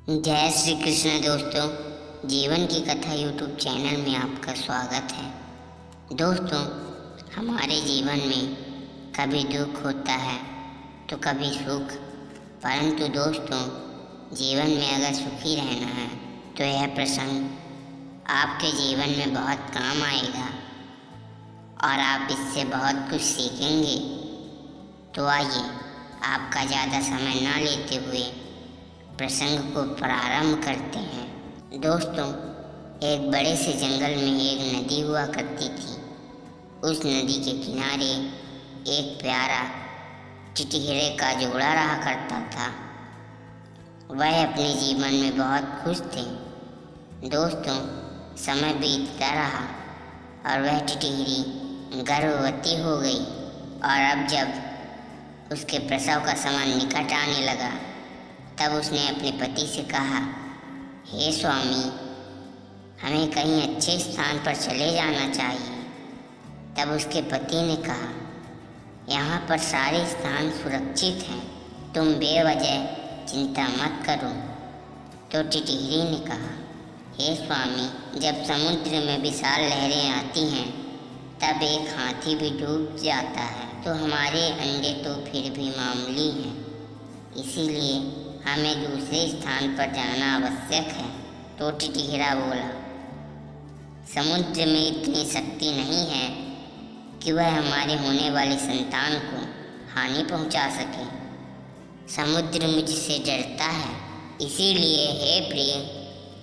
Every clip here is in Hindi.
जय श्री कृष्ण दोस्तों, जीवन की कथा यूट्यूब चैनल में आपका स्वागत है। दोस्तों, हमारे जीवन में कभी दुख होता है तो कभी सुख, परंतु दोस्तों जीवन में अगर सुखी रहना है तो यह प्रसंग आपके जीवन में बहुत काम आएगा और आप इससे बहुत कुछ सीखेंगे। तो आइए आपका ज़्यादा समय ना लेते हुए प्रसंग को प्रारंभ करते हैं। दोस्तों, एक बड़े से जंगल में एक नदी हुआ करती थी। उस नदी के किनारे एक प्यारा टिटहिरे का जोड़ा रहा करता था। वह अपने जीवन में बहुत खुश थे। दोस्तों, समय बीतता रहा और वह टिटहिरी गर्भवती हो गई और अब जब उसके प्रसव का समय निकट आने लगा तब उसने अपने पति से कहा, हे स्वामी, हमें कहीं अच्छे स्थान पर चले जाना चाहिए। तब उसके पति ने कहा, यहाँ पर सारे स्थान सुरक्षित हैं, तुम बेवजह चिंता मत करो। तो टिटहिरी ने कहा, हे स्वामी, जब समुद्र में विशाल लहरें आती हैं तब एक हाथी भी डूब जाता है, तो हमारे अंडे तो फिर भी मामूली हैं, इसीलिए हमें दूसरे स्थान पर जाना आवश्यक है। तो टिटहिरा बोला, समुद्र में इतनी शक्ति नहीं है कि वह हमारे होने वाली संतान को हानि पहुंचा सके। समुद्र मुझसे डरता है, इसीलिए हे प्रिय,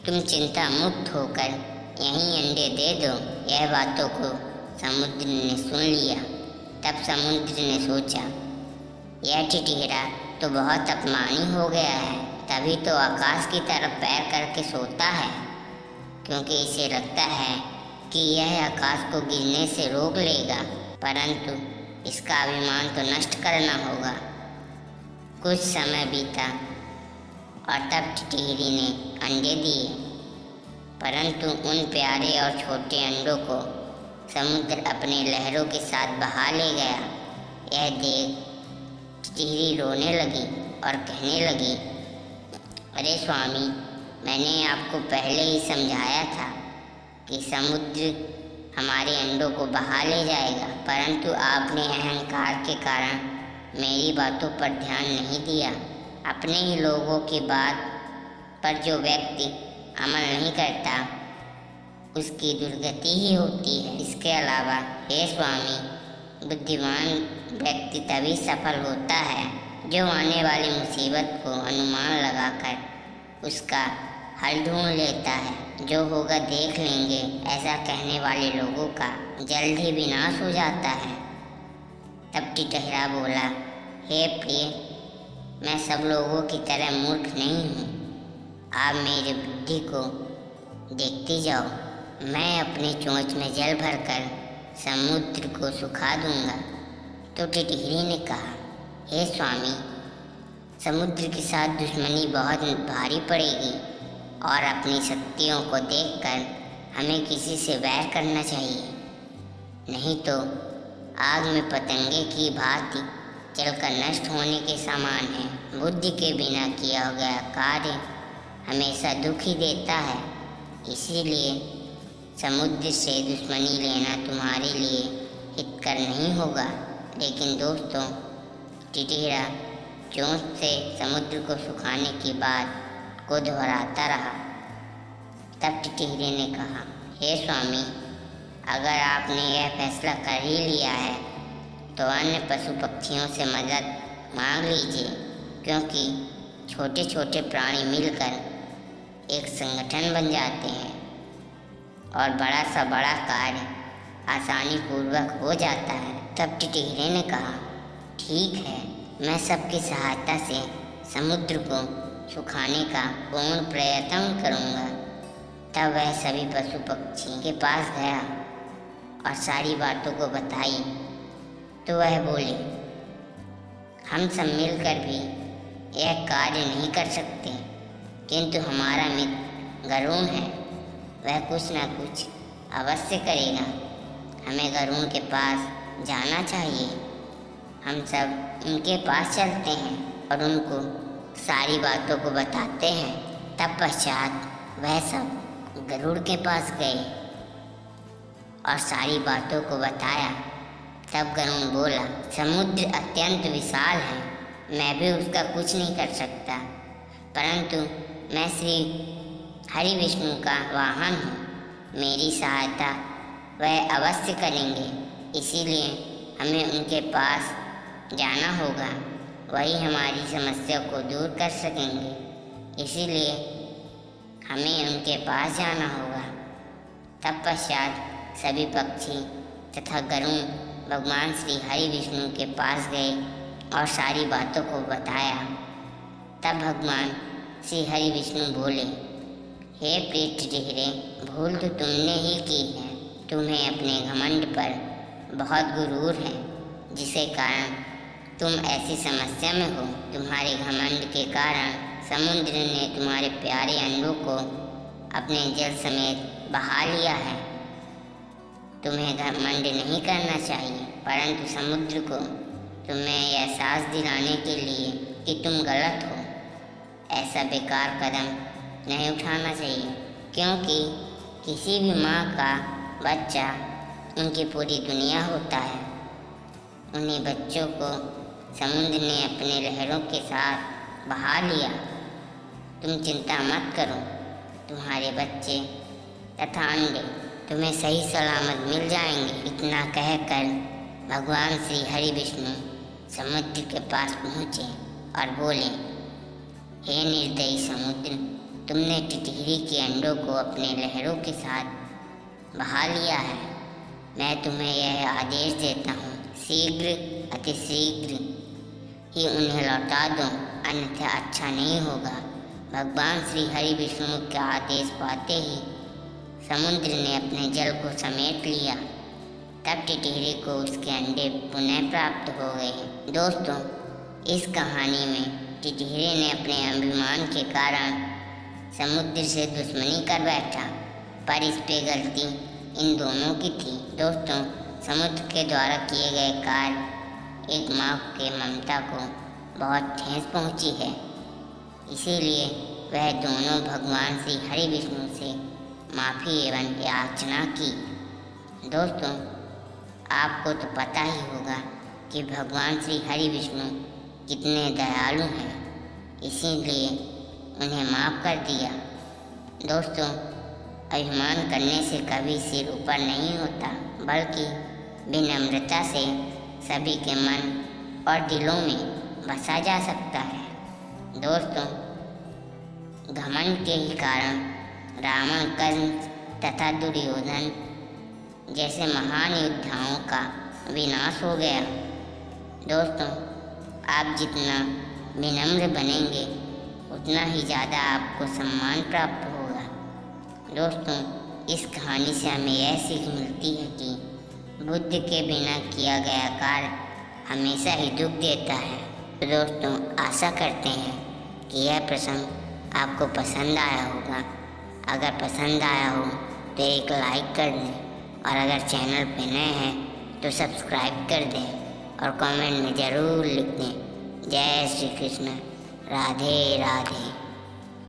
तुम चिंता मुक्त होकर यहीं अंडे दे दो। यह बातों को समुद्र ने सुन लिया। तब समुद्र ने सोचा, यह टिटहिरा तो बहुत अपमानी हो गया है, तभी तो आकाश की तरफ पैर करके सोता है, क्योंकि इसे लगता है कि यह आकाश को गिरने से रोक लेगा, परंतु इसका अभिमान तो नष्ट करना होगा। कुछ समय बीता और तब टिटहिरी ने अंडे दिए, परंतु उन प्यारे और छोटे अंडों को समुद्र अपने लहरों के साथ बहा ले गया। यह देख टिटहिरी रोने लगी और कहने लगी, अरे स्वामी, मैंने आपको पहले ही समझाया था कि समुद्र हमारे अंडों को बहा ले जाएगा, परंतु आपने अहंकार के कारण मेरी बातों पर ध्यान नहीं दिया। अपने ही लोगों की बात पर जो व्यक्ति अमल नहीं करता उसकी दुर्गति ही होती है। इसके अलावा हे स्वामी, बुद्धिमान व्यक्ति तभी सफल होता है जो आने वाली मुसीबत को अनुमान लगाकर उसका हल ढूंढ लेता है। जो होगा देख लेंगे, ऐसा कहने वाले लोगों का जल्द ही विनाश हो जाता है। तब टिटहिरा बोला, हे प्रिय, मैं सब लोगों की तरह मूर्ख नहीं हूँ। आप मेरी बुद्धि को देखते जाओ। मैं अपनी चोंच में जल भरकर समुद्र को सुखा दूंगा। तो टिटहिरी ने कहा, हे स्वामी, समुद्र के साथ दुश्मनी बहुत भारी पड़ेगी और अपनी शक्तियों को देखकर हमें किसी से वैर करना चाहिए, नहीं तो आग में पतंगे की भांति जलकर नष्ट होने के समान है। बुद्धि के बिना किया गया कार्य हमेशा दुख ही देता है, इसीलिए समुद्र से दुश्मनी लेना तुम्हारे लिए हितकर नहीं होगा। लेकिन दोस्तों, टिटहिरा चोंच से समुद्र को सुखाने की बात को दोहराता रहा। तब टिटहिरे ने कहा, हे स्वामी, अगर आपने यह फैसला कर ही लिया है तो अन्य पशु पक्षियों से मदद मांग लीजिए, क्योंकि छोटे छोटे प्राणी मिलकर एक संगठन बन जाते हैं और बड़ा सा बड़ा कार्य आसानी पूर्वक हो जाता है। तब टिटहिरे ने कहा, ठीक है, मैं सबकी सहायता से समुद्र को सुखाने का पूर्ण प्रयत्न करूँगा। तब वह सभी पशु पक्षी के पास गया और सारी बातों को बताई। तो वह बोले, हम सब मिलकर भी यह कार्य नहीं कर सकते, किंतु हमारा मित्र गरुड़ है, वह कुछ न कुछ अवश्य करेगा। हमें गरुड़ के पास जाना चाहिए। हम सब उनके पास चलते हैं और उनको सारी बातों को बताते हैं। तत्पश्चात वह सब गरुड़ के पास गए और सारी बातों को बताया। तब गरुड़ बोला, समुद्र अत्यंत विशाल है, मैं भी उसका कुछ नहीं कर सकता, परंतु मैं श्री हरि विष्णु का वाहन हूँ, मेरी सहायता वह अवश्य करेंगे, इसीलिए हमें उनके पास जाना होगा, वही हमारी समस्या को दूर कर सकेंगे, इसीलिए हमें उनके पास जाना होगा। तत्पश्चात सभी पक्षी तथा गरुड़ भगवान श्री हरि विष्णु के पास गए और सारी बातों को बताया। तब भगवान श्री हरि विष्णु बोले, हे प्रीत टिटहरे, भूल तो तुमने ही की है, तुम्हें अपने घमंड पर बहुत गुरूर है, जिसके कारण तुम ऐसी समस्या में हो। तुम्हारे घमंड के कारण समुद्र ने तुम्हारे प्यारे अंडों को अपने जल समेत बहा लिया है। तुम्हें घमंड नहीं करना चाहिए, परंतु समुद्र को तुम्हें एहसास दिलाने के लिए कि तुम गलत हो, ऐसा बेकार कदम नहीं उठाना चाहिए, क्योंकि किसी भी माँ का बच्चा उनकी पूरी दुनिया होता है। उन्हीं बच्चों को समुद्र ने अपने लहरों के साथ बहा लिया। तुम चिंता मत करो, तुम्हारे बच्चे तथा अंडे तुम्हें सही सलामत मिल जाएंगे। इतना कहकर भगवान श्री हरि विष्णु समुद्र के पास पहुँचे और बोले, हे निर्दयी समुद्र, तुमने टिटहरी के अंडों को अपने लहरों के साथ बहा लिया है। मैं तुम्हें यह आदेश देता हूँ, शीघ्र अतिशीघ्र ही उन्हें लौटा दो, अन्यथा अच्छा नहीं होगा। भगवान श्री हरि विष्णु का आदेश पाते ही समुद्र ने अपने जल को समेट लिया। तब टिटहरी को उसके अंडे पुनः प्राप्त हो गए। दोस्तों, इस कहानी में टिटहरी ने अपने अभिमान के कारण समुद्र से दुश्मनी कर बैठा, पर इस पे गलती इन दोनों की थी। दोस्तों, समुद्र के द्वारा किए गए कार्य एक माँ के ममता को बहुत ठेस पहुँची है, इसीलिए वह दोनों भगवान श्री हरि विष्णु से माफ़ी एवं याचना की। दोस्तों, आपको तो पता ही होगा कि भगवान श्री हरि विष्णु कितने दयालु हैं, इसीलिए उन्हें माफ़ कर दिया। दोस्तों, अभिमान करने से कभी सिर ऊपर नहीं होता, बल्कि विनम्रता से सभी के मन और दिलों में बसा जा सकता है। दोस्तों, घमंड के ही कारण रावण, कर्ण तथा दुर्योधन जैसे महान योद्धाओं का विनाश हो गया। दोस्तों, आप जितना विनम्र बनेंगे उतना ही ज़्यादा आपको सम्मान प्राप्त होगा। दोस्तों, इस कहानी से हमें यह सीख मिलती है कि बुद्धि के बिना किया गया कार्य हमेशा ही दुख देता है। तो दोस्तों, आशा करते हैं कि यह प्रसंग आपको पसंद आया होगा। अगर पसंद आया हो तो एक लाइक कर दें, और अगर चैनल पे नए हैं तो सब्सक्राइब कर दें और कमेंट में ज़रूर लिख दें। जय श्री कृष्ण, राधे राधे।